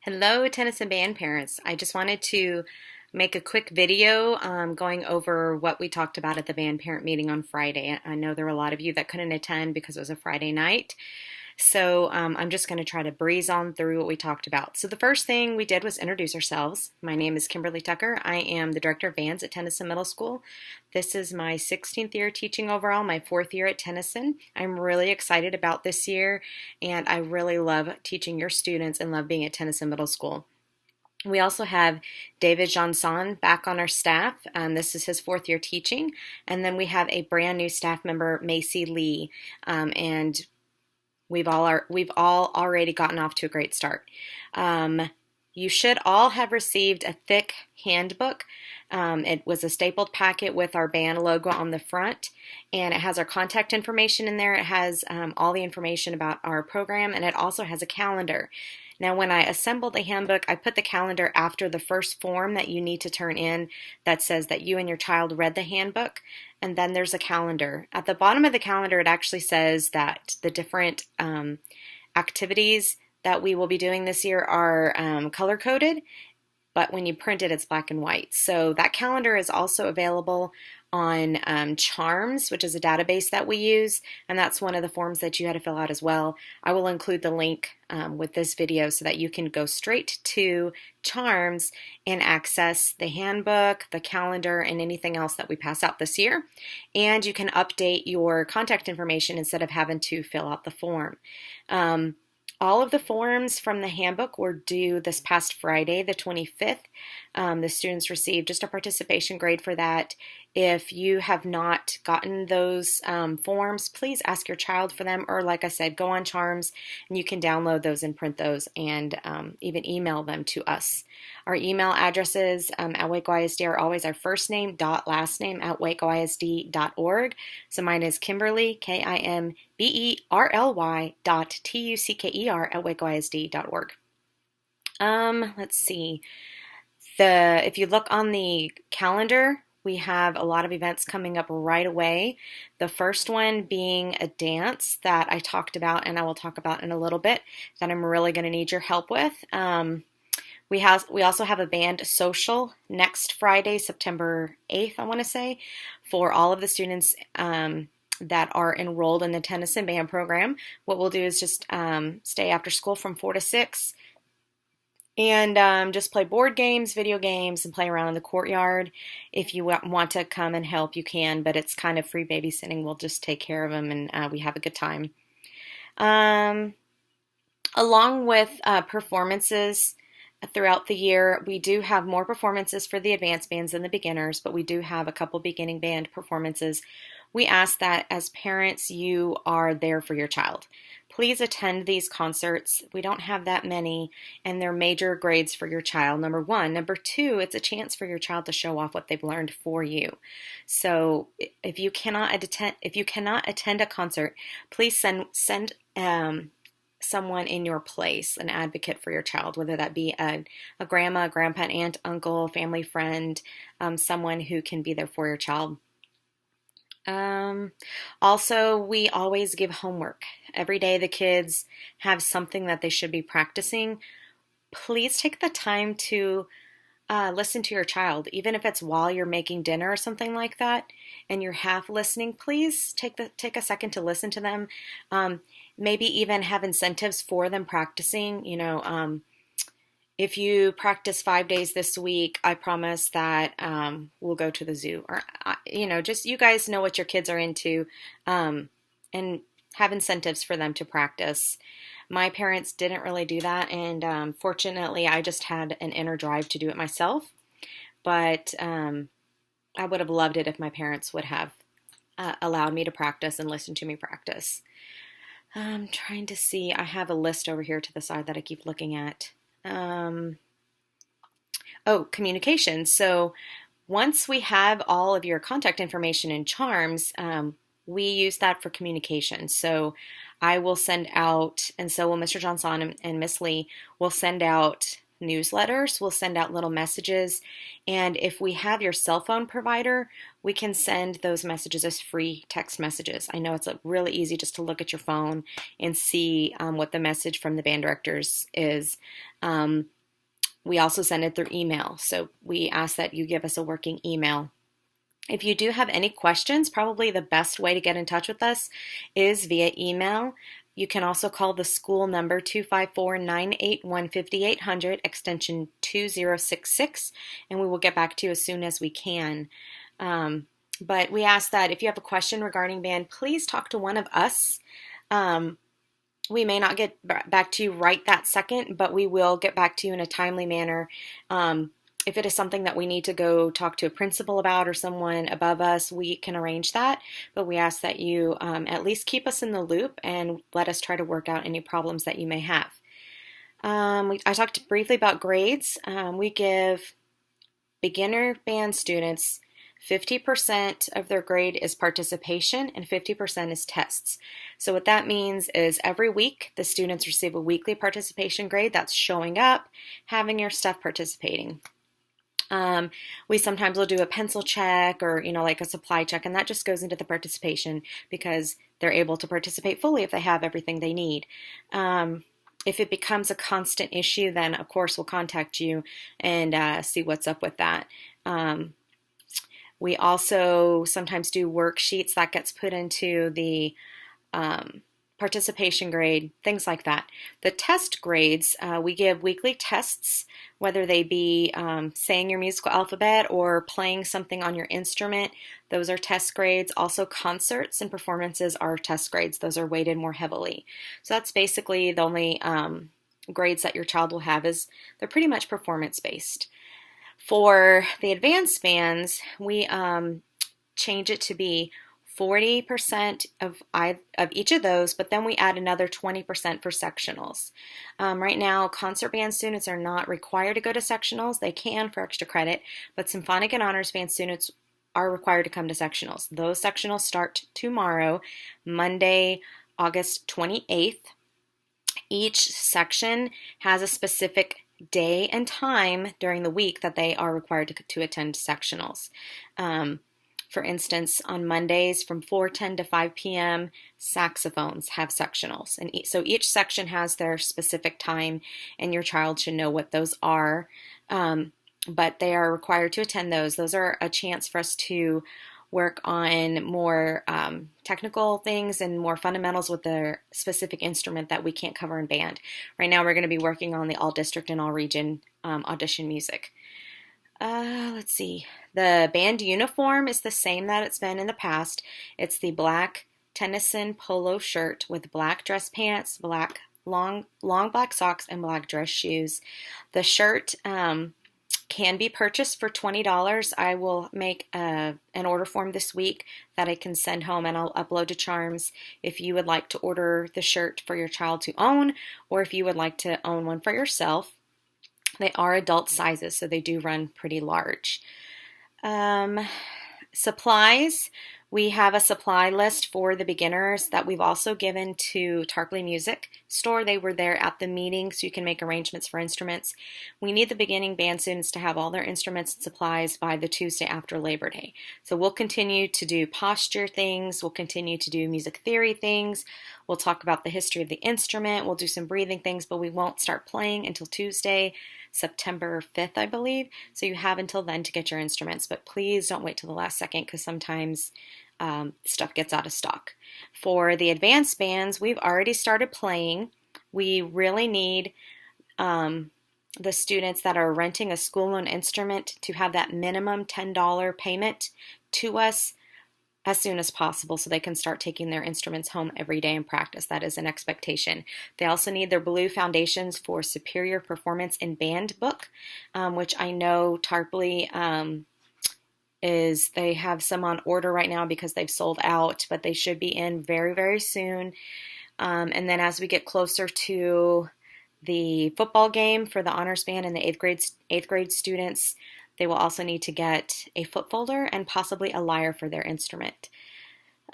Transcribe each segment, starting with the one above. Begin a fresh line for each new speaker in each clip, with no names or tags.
Hello, tennis and band parents. I just wanted to make a quick video going over what we talked about at the band parent meeting on Friday. I know there were a lot of you that couldn't attend because it was a Friday night. So I'm just going to try to breeze on through what we talked about. So the first thing we did was introduce ourselves. My name is Kimberly Tucker. I am the Director of Bands at Tennyson Middle School. This is my 16th year teaching overall, my 4th year at Tennyson. I'm really excited about this year, and I really love teaching your students and love being at Tennyson Middle School. We also have David Johnson back on our staff. This is his 4th year teaching. And then we have a brand new staff member, Macy Lee, and we've all already gotten off to a great start. You should all have received a thick handbook. It was a stapled packet with our band logo on the front, and it has our contact information in there. It has all the information about our program, and it also has a calendar. Now, when I assembled the handbook, I put the calendar after the first form that you need to turn in that says that you and your child read the handbook, and then there's a calendar. At the bottom of the calendar, it actually says that the different activities that we will be doing this year are color-coded, but when you print it, it's black and white. So that calendar is also available on Charms, which is a database that we use, and that's one of the forms that you had to fill out as well. I will include the link with this video so that you can go straight to Charms and access the handbook, the calendar, and anything else that we pass out this year. And you can update your contact information instead of having to fill out the form. All of the forms from the handbook were due this past Friday, the 25th. The students received just a participation grade for that. If you have not gotten those forms, please ask your child for them, or like I said, go on Charms and you can download those and print those and even email them to us. Our email addresses at Waco ISD are always our first name dot last name at wacoisd.org. So mine is Kimberly, KIMBERLY .TUCKER at wacoisd.org. Let's see. If you look on the calendar, we have a lot of events coming up right away. The first one being a dance that I talked about and I will talk about in a little bit that I'm really going to need your help with. We also have a band social next Friday, September 8th, I want to say, for all of the students that are enrolled in the Tennyson band program. What we'll do is just stay after school from 4 to 6 and just play board games, video games, and play around in the courtyard. If you want to come and help, you can, but it's kind of free babysitting. We'll just take care of them, and we have a good time. Along with performances throughout the year, we do have more performances for the advanced bands than the beginners, but we do have a couple beginning band performances. We ask that as parents, you are there for your child. Please attend these concerts. We don't have that many, and they're major grades for your child, number one. Number two, it's a chance for your child to show off what they've learned for you. So if you cannot attend a concert, please send someone in your place, an advocate for your child, whether that be a grandma, grandpa, an aunt, uncle, family friend, someone who can be there for your child. Also, we always give homework. Every day the kids have something that they should be practicing. Please take the time to listen to your child, even if it's while you're making dinner or something like that, and you're half listening. Please take a second to listen to them. Maybe even have incentives for them practicing. If you practice 5 days this week, I promise that we'll go to the zoo. Or, just you guys know what your kids are into, and have incentives for them to practice. My parents didn't really do that, and fortunately, I just had an inner drive to do it myself. But I would have loved it if my parents would have allowed me to practice and listen to me practice. I'm trying to see. I have a list over here to the side that I keep looking at. Communication. So once we have all of your contact information in Charms, we use that for communication. So I will send out, and so will Mr. Johnson and Miss Lee, will send out newsletters, we'll send out little messages, and if we have your cell phone provider, we can send those messages as free text messages. I know it's really easy just to look at your phone and see what the message from the band directors is. We also send it through email, so we ask that you give us a working email. If you do have any questions, probably the best way to get in touch with us is via email. You can also call the school number 254-981-5800, extension 2066, and we will get back to you as soon as we can. But we ask that if you have a question regarding band, please talk to one of us. We may not get back to you right that second, but we will get back to you in a timely manner. If it is something that we need to go talk to a principal about or someone above us, we can arrange that. But we ask that you at least keep us in the loop and let us try to work out any problems that you may have. I talked briefly about grades. We give beginner band students 50% of their grade is participation and 50% is tests. So what that means is every week the students receive a weekly participation grade. That's showing up, having your stuff, participating. We sometimes will do a pencil check or, like a supply check, and that just goes into the participation because they're able to participate fully if they have everything they need. If it becomes a constant issue, then of course we'll contact you and see what's up with that. We also sometimes do worksheets that gets put into the participation grade, things like that. The test grades, we give weekly tests, whether they be saying your musical alphabet or playing something on your instrument. Those are test grades. Also concerts and performances are test grades. Those are weighted more heavily. So that's basically the only grades that your child will have is they're pretty much performance based. For the advanced bands, we change it to be 40% of each of those, but then we add another 20% for sectionals. Right now, concert band students are not required to go to sectionals. They can for extra credit, but symphonic and honors band students are required to come to sectionals. Those sectionals start tomorrow, Monday, August 28th. Each section has a specific day and time during the week that they are required to attend sectionals. For instance, on Mondays from 4:10 to 5 p.m., saxophones have sectionals. And so each section has their specific time, and your child should know what those are. But they are required to attend those. Those are a chance for us to work on more technical things and more fundamentals with their specific instrument that we can't cover in band. Right now we're going to be working on the all district and all region audition music. Let's see. The band uniform is the same that it's been in the past. It's the black Tennyson polo shirt with black dress pants, black long black socks, and black dress shoes. The shirt can be purchased for $20. I will make an order form this week that I can send home and I'll upload to Charms if you would like to order the shirt for your child to own, or if you would like to own one for yourself. They are adult sizes, so they do run pretty large. Supplies. We have a supply list for the beginners that we've also given to Tarpley Music Store. They were there at the meeting, so you can make arrangements for instruments. We need the beginning band students to have all their instruments and supplies by the Tuesday after Labor Day. So we'll continue to do posture things. We'll continue to do music theory things. We'll talk about the history of the instrument. We'll do some breathing things, but we won't start playing until Tuesday, September 5th, I believe. So you have until then to get your instruments, but please don't wait till the last second because sometimes stuff gets out of stock. For the advanced bands, we've already started playing. We really need the students that are renting a school-owned instrument to have that minimum $10 payment to us as soon as possible so they can start taking their instruments home every day and practice. That is an expectation. They also need their Blue Foundations for Superior Performance in Band book, which I know Tarpley they have some on order right now because they've sold out, but they should be in very, very soon. And then as we get closer to the football game for the honors band and the eighth grade students, they will also need to get a foot folder and possibly a lyre for their instrument.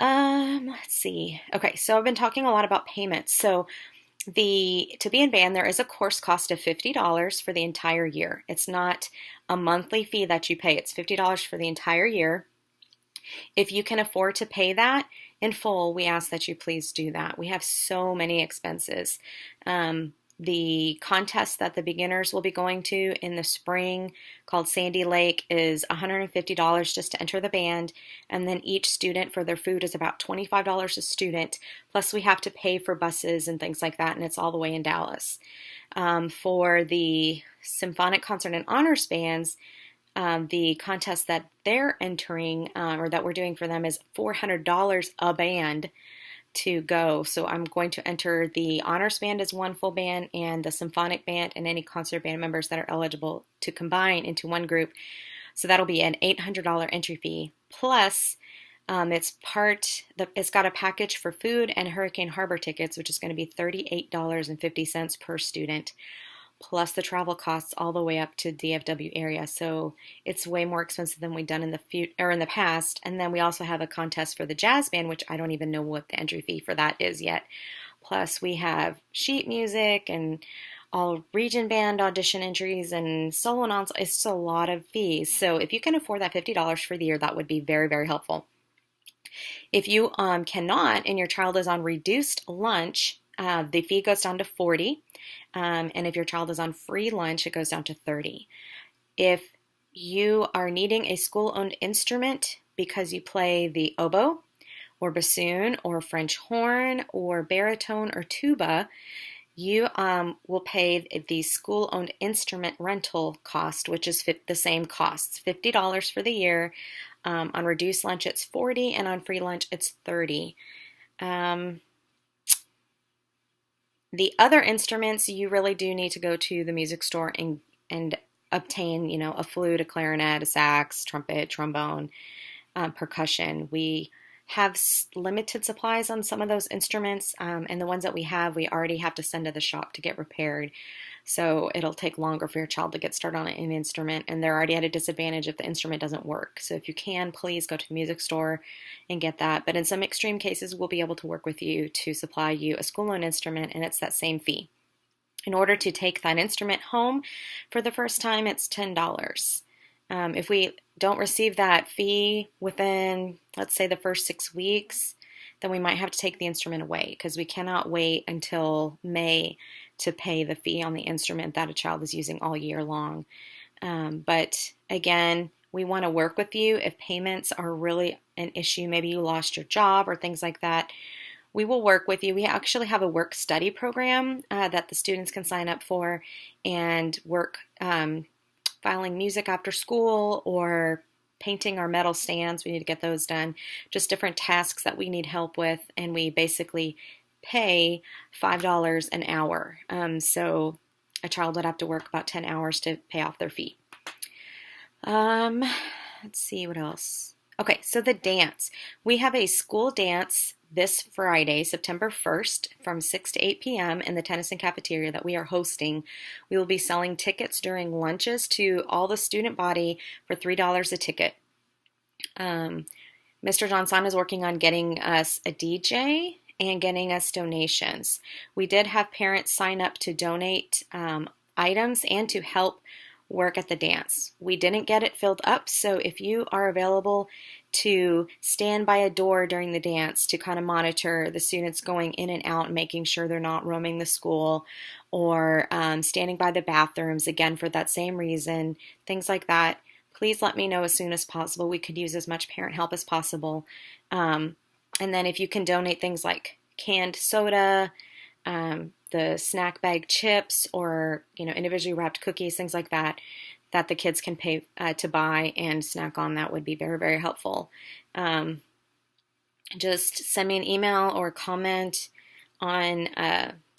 Let's see. Okay, so I've been talking a lot about payments. So to be in band, there is a course cost of $50 for the entire year. It's not a monthly fee that you pay. It's $50 for the entire year. If you can afford to pay that in full, we ask that you please do that. We have so many expenses. The contest that the beginners will be going to in the spring, called Sandy Lake, is $150 just to enter the band, and then each student for their food is about $25 a student, plus we have to pay for buses and things like that, and it's all the way in Dallas. For the symphonic concert and honors bands, the contest that they're entering, or that we're doing for them, is $400 a band to go. So I'm going to enter the honors band as one full band, and the symphonic band and any concert band members that are eligible to combine into one group. So that'll be an $800 entry fee. Plus, it's got a package for food and Hurricane Harbor tickets, which is going to be $38.50 per student, plus the travel costs all the way up to DFW area. So it's way more expensive than we've done in the past. And then we also have a contest for the jazz band, which I don't even know what the entry fee for that is yet. Plus we have sheet music and all region band audition entries and solo and ensemble. It's a lot of fees. So if you can afford that $50 for the year, that would be very, very helpful. If you cannot and your child is on reduced lunch, the fee goes down to $40. And if your child is on free lunch, it goes down to $30. If you are needing a school-owned instrument because you play the oboe or bassoon or French horn or baritone or tuba, you will pay the school-owned instrument rental cost, which is the same costs, $50 for the year. On reduced lunch, it's $40, and on free lunch, it's $30. The other instruments, you really do need to go to the music store and obtain, a flute, a clarinet, a sax, trumpet, trombone, percussion. We have limited supplies on some of those instruments, and the ones that we already have to send to the shop to get repaired. So it'll take longer for your child to get started on an instrument, and they're already at a disadvantage if the instrument doesn't work. So if you can, please go to the music store and get that. But in some extreme cases, we'll be able to work with you to supply you a school-owned instrument, and it's that same fee. In order to take that instrument home for the first time, it's $10. If we don't receive that fee within, let's say, the first 6 weeks, then we might have to take the instrument away, because we cannot wait until May to pay the fee on the instrument that a child is using all year long. But again, we want to work with you. If payments are really an issue, maybe you lost your job or things like that, we will work with you. We actually have a work study program that the students can sign up for and work filing music after school or painting our metal stands. We need to get those done. Just different tasks that we need help with, and we basically pay $5 an hour. So a child would have to work about 10 hours to pay off their fee. Let's see what else. Okay, so the dance. We have a school dance this Friday, September 1st, from 6 to 8 p.m. in the Tennyson cafeteria that we are hosting. We will be selling tickets during lunches to all the student body for $3 a ticket. Mr. Johnson is working on getting us a DJ and getting us donations. We did have parents sign up to donate items and to help work at the dance. We didn't get it filled up, so if you are available to stand by a door during the dance to kind of monitor the students going in and out and making sure they're not roaming the school, or standing by the bathrooms, again, for that same reason, things like that, please let me know as soon as possible. We could use as much parent help as possible. And then if you can donate things like canned soda, the snack bag chips, or individually wrapped cookies, things like that, that the kids can pay to buy and snack on, that would be very, very helpful. Just send me an email or comment on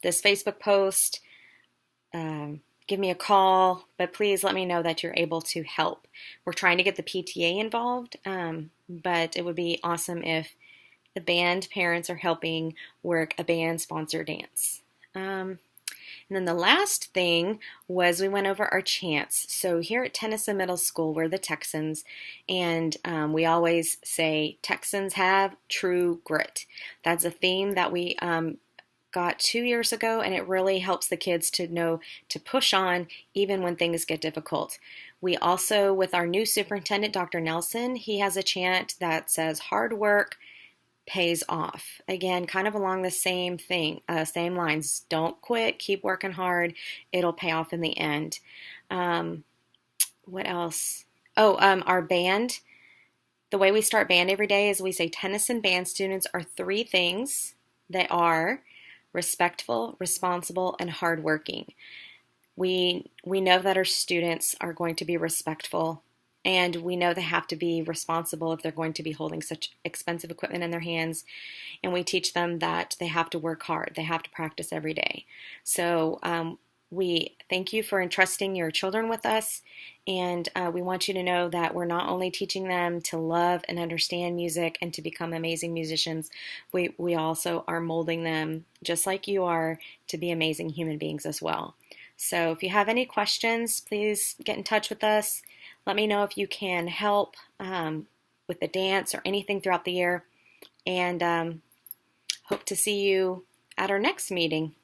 this Facebook post. Give me a call, but please let me know that you're able to help. We're trying to get the PTA involved, but it would be awesome if the band parents are helping work a band-sponsored dance. And then the last thing was we went over our chants. So here at Tennyson Middle School, we're the Texans, and we always say Texans have true grit. That's a theme that we got 2 years ago, and it really helps the kids to know to push on even when things get difficult. We also, with our new superintendent, Dr. Nelson, he has a chant that says hard work, pays off. Again, kind of along the same thing, same lines. Don't quit, keep working hard. It'll pay off in the end. Um, what else? Oh, our band. The way we start band every day is we say Tennyson band students are three things. They are respectful, responsible, and hardworking. We know that our students are going to be respectful, and we know they have to be responsible if they're going to be holding such expensive equipment in their hands. And we teach them that they have to work hard. They have to practice every day. So we thank you for entrusting your children with us, and we want you to know that we're not only teaching them to love and understand music and to become amazing musicians, we also are molding them, just like you are, to be amazing human beings as well. So if you have any questions, please get in touch with us. Let me know if you can help with the dance or anything throughout the year, and hope to see you at our next meeting.